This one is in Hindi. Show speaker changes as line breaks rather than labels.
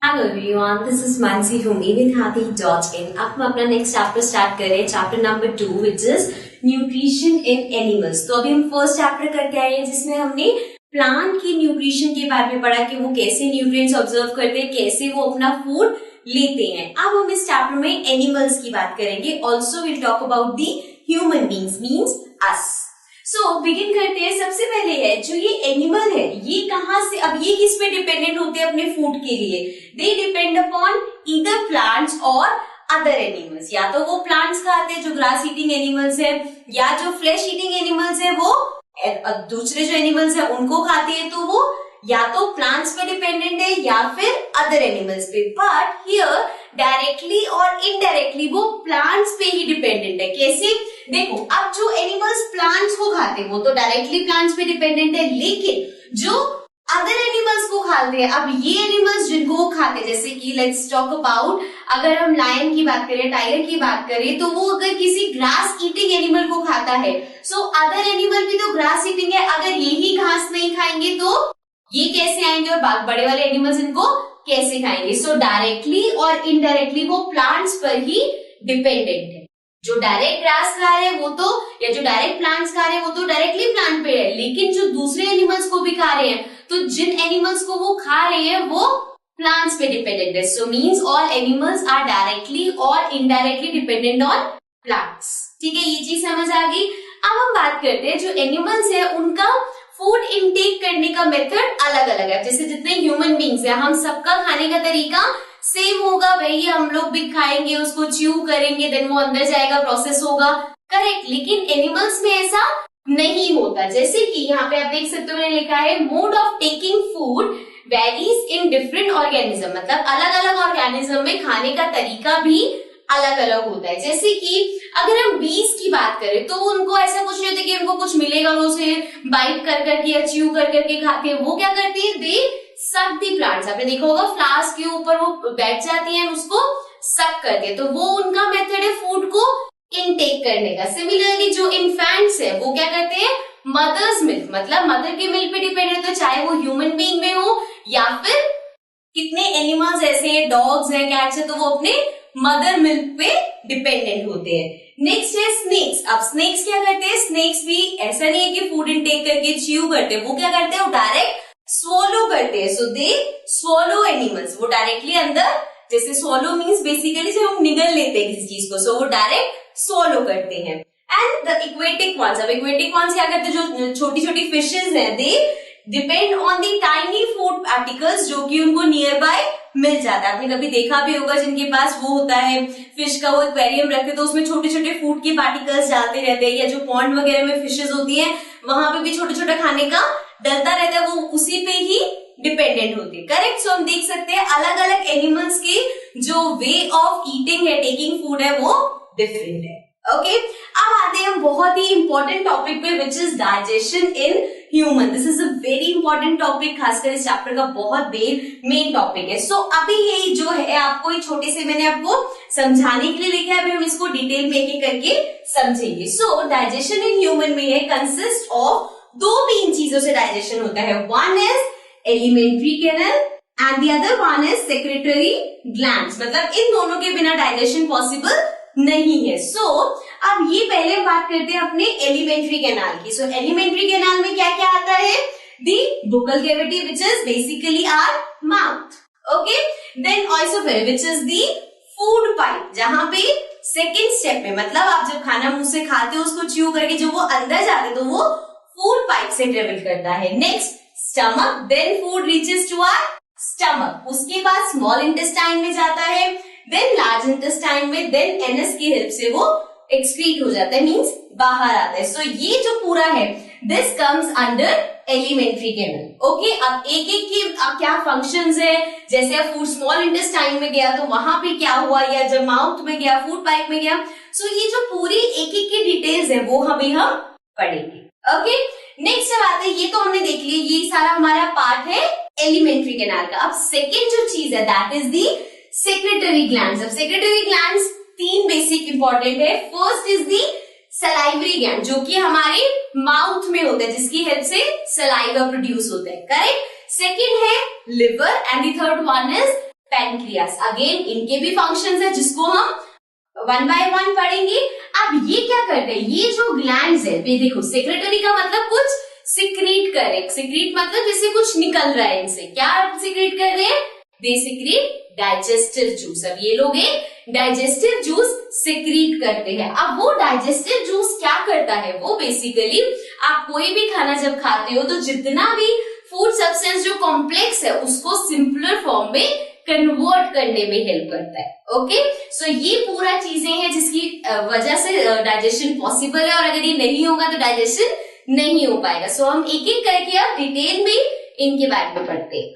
Hello everyone, this is Mansi from evenhathi.in। अब हम अपना नेक्स्ट चैप्टर स्टार्ट कर रहे हैं, chapter number 2 which is nutrition in animals. तो अभी हम फर्स्ट चैप्टर करके आए हैं जिसमें हमने प्लांट की न्यूट्रिशन के बारे में पढ़ा कि वो कैसे न्यूट्रिएंट्स ऑब्जर्व करते हैं, कैसे वो अपना फूड लेते हैं। अब हम इस चैप्टर में एनिमल्स की बात करेंगे। Also will talk about the human beings means us. So begin करते हैं। सबसे पहले है जो ये एनिमल है, ये कहाँ से, अब ये किस पे डिपेंडेंट होते हैं अपने फूड के लिए? They depend upon either plants और अदर एनिमल्स। या तो वो प्लांट्स खाते हैं जो ग्रास ईटिंग एनिमल्स है, या जो फ्लैश ईटिंग एनिमल्स है वो दूसरे जो एनिमल्स है उनको खाते हैं। तो वो या तो प्लांट्स पे डिपेंडेंट है या फिर अदर एनिमल्स पे। बट हियर डायरेक्टली और इनडायरेक्टली वो प्लांट्स पे ही डिपेंडेंट है। कैसे? देखो, अब जो एनिमल्स प्लांट्स को खाते हैं वो तो डायरेक्टली प्लांट्स पे डिपेंडेंट है, लेकिन जो अदर एनिमल्स को खाते हैं, अब ये एनिमल्स जिनको वो खाते हैं, जैसे कि लेट्स टॉक अबाउट, अगर हम लायन की बात करें, टाइगर की बात करें, तो वो अगर किसी ग्रास ईटिंग एनिमल को खाता है, सो अदर एनिमल भी तो ग्रास ईटिंग है, अगर यही घास नहीं खाएंगे तो ये कैसे आएंगे और बड़े वाले एनिमल्स इनको कैसे खाएंगे? सो डायरेक्टली और इनडायरेक्टली वो प्लांट्स पर ही डिपेंडेंट है। जो डायरेक्ट ग्रास खा रहे हैं वो तो, या जो डायरेक्ट प्लांट्स खा रहे हैं वो तो डायरेक्टली प्लांट पे है, लेकिन जो दूसरे एनिमल्स को भी खा रहे हैं, तो जिन एनिमल्स को वो खा रहे हैं वो प्लांट्स पे डिपेंडेंट है। So means all animals are directly और इनडायरेक्टली डिपेंडेंट ऑन प्लांट्स। ठीक है, ये चीज समझ आ गई। अब हम बात करते हैं जो एनिमल्स है उनका फूड इनटेक करने का मेथड अलग अलग है। जैसे जितने ह्यूमन बींग्स है, हम सबका खाने का तरीका सेम होगा, वही हम लोग भी खाएंगे, उसको च्यू करेंगे, देन वो अंदर जाएगा, प्रोसेस होगा, करेक्ट। लेकिन एनिमल्स में ऐसा नहीं होता। जैसे कि यहाँ पे आप देख सकते हो, मैंने लिखा है mode of taking food varies in different organism. मतलब अलग अलग ऑर्गेनिज्म में खाने का तरीका भी अलग अलग होता है। जैसे कि अगर हम बीज की बात करें तो उनको ऐसा कुछ नहीं होता कि उनको कुछ मिलेगा वो उसे बाइट कर करके या च्यू कर करके खाते हैं। वो क्या करती है? दे सक दी प्लांट्स। आपने देखा होगा फ्लावर्स के ऊपर वो बैठ जाती है, उसको सक करती है। तो वो उनका मेथड है फूड को इनटेक करने का। सिमिलरली जो इन्फेंट्स है वो क्या करते हैं? मदर्स मिल्क, मतलब मदर के मिल्क पे डिपेंडेंट है, चाहे वो ह्यूमन बीइंग में हो या फिर कितने एनिमल्स ऐसे डॉग्स हैं, कैट्स है, तो वो अपने मदर मिल्क पे डिपेंडेंट होते हैं। नेक्स्ट है स्नेक्स। अब स्नेक्स क्या करते हैं? स्नेक्स भी ऐसा नहीं है कि फूड इनटेक करके च्यू करते हैं, वो क्या करते हैं? वो डायरेक्ट स्वॉलो करते हैं। सो दे स्वॉलो एनिमल्स। वो डायरेक्टली अंदर, जैसे स्वॉलो मीन्स बेसिकली जब हम निगल लेते हैं किसी चीज को, सो वो डायरेक्ट स्वॉलो करते हैं। And the aquatic ones. अब इक्वेटिक वंस क्या करते हैं? जो छोटी छोटी फिशेज हैं, they depend on the tiny food particles जो कि उनको नियर बाय मिल जाता है। आपने कभी देखा भी होगा जिनके पास वो होता है फिश का वो एक्वेरियम रखते तो उसमें छोटे छोटे फूड के पार्टिकल्स डालते रहते हैं, या जो पॉन्ड वगैरह में फिशेज होती हैं वहां पे भी छोटे छोटे खाने का डलता रहता है, वो उसी पे ही डिपेंडेंट होते हैं। करेक्ट। सो हम देख सकते हैं अलग अलग एनिमल्स के जो वे ऑफ ईटिंग है, टेकिंग फूड है, वो डिफरेंट है। ओके, अब आते हैं हम बहुत ही इंपॉर्टेंट टॉपिक पे which is digestion in human. This is a very important topic, खासकर इस चैप्टर का बहुत मेन टॉपिक है। सो अभी ये जो है आपको एक छोटे से मैंने आपको समझाने के लिए लिखा है, अभी हम इसको डिटेल में एक करके समझेंगे। सो डाइजेशन इन ह्यूमन में है कंसिस्ट ऑफ दो मेन चीजों से डाइजेशन होता है। One is alimentary canal and the other one is secretory glands. मतलब इन दोनों के बिना डाइजेशन पॉसिबल नहीं है। सो अब ये पहले बात करते हैं अपने एलिमेंट्री कैनाल की। सो एलिमेंट्री कैनाल में क्या क्या आता है? The buccal cavity which is basically our mouth. Okay, then oesophagus which is the food pipe, जहां पे सेकेंड स्टेप में, मतलब आप जब खाना मुंह से खाते हो उसको च्यू करके जो वो अंदर जाते तो वो फूड पाइप से ट्रेवल करता है। Next stomach, then food reaches to our stomach, उसके बाद स्मॉल इंटेस्टाइन में जाता है, देन लार्ज इंटेस्टाइन में, देन एनस की हेल्प से वो एक्सक्रीट हो जाता है, मींस बाहर आता है। सो ये जो पूरा है this comes under alimentary canal. Okay, अब एक एक की क्या फंक्शंस है, जैसे फूड स्मॉल इंटेस्टाइन में गया तो वहां पे क्या हुआ, या जब माउथ में गया, फूड पाइप में गया। सो ये जो पूरी एक एक की डिटेल्स है वो अभी हम पढ़ेंगे। ओके, नेक्स्ट बात है, ये तो हमने देख लिया, ये सारा हमारा पार्ट है एलिमेंट्री कैनाल का। अब सेकेंड जो चीज है that is the secretary glands. अब सेक्रेटरी ग्लैंड्स तीन बेसिक इंपॉर्टेंट है। First is the salivary gland, जो कि हमारे माउथ में होता है, जिसकी हेल्प से सलाइवा प्रोड्यूस होता है। करेक्ट। सेकेंड है liver and the third one is pancreas, again इनके भी फंक्शंस है जिसको हम वन बाय वन पढ़ेंगे। अब ये क्या करते हैं, ये जो ग्लैंड्स है, ये देखो सेक्रेटरी का मतलब कुछ सिक्रीट करे, सिक्रीट मतलब जैसे कुछ निकल रहा है इनसे, क्या सिक्रीट कर रहे हैं, दे सिक्रीट डाइजेस्टिव जूस। अब ये लोग डाइजेस्टिव जूस सिक्रीट करते हैं। अब वो डाइजेस्टिव जूस क्या करता है, वो बेसिकली आप कोई भी खाना जब खाते हो तो जितना भी फूड सब्सटेंस जो कॉम्प्लेक्स है उसको सिंपलर फॉर्म में कन्वर्ट करने में हेल्प करता है। ओके, सो ये पूरा चीजें हैं जिसकी वजह से डाइजेशन पॉसिबल है, और अगर ये नहीं होगा तो डाइजेशन नहीं हो पाएगा। सो हम एक एक करके अब डिटेल में इनके बारे में पढ़ते हैं।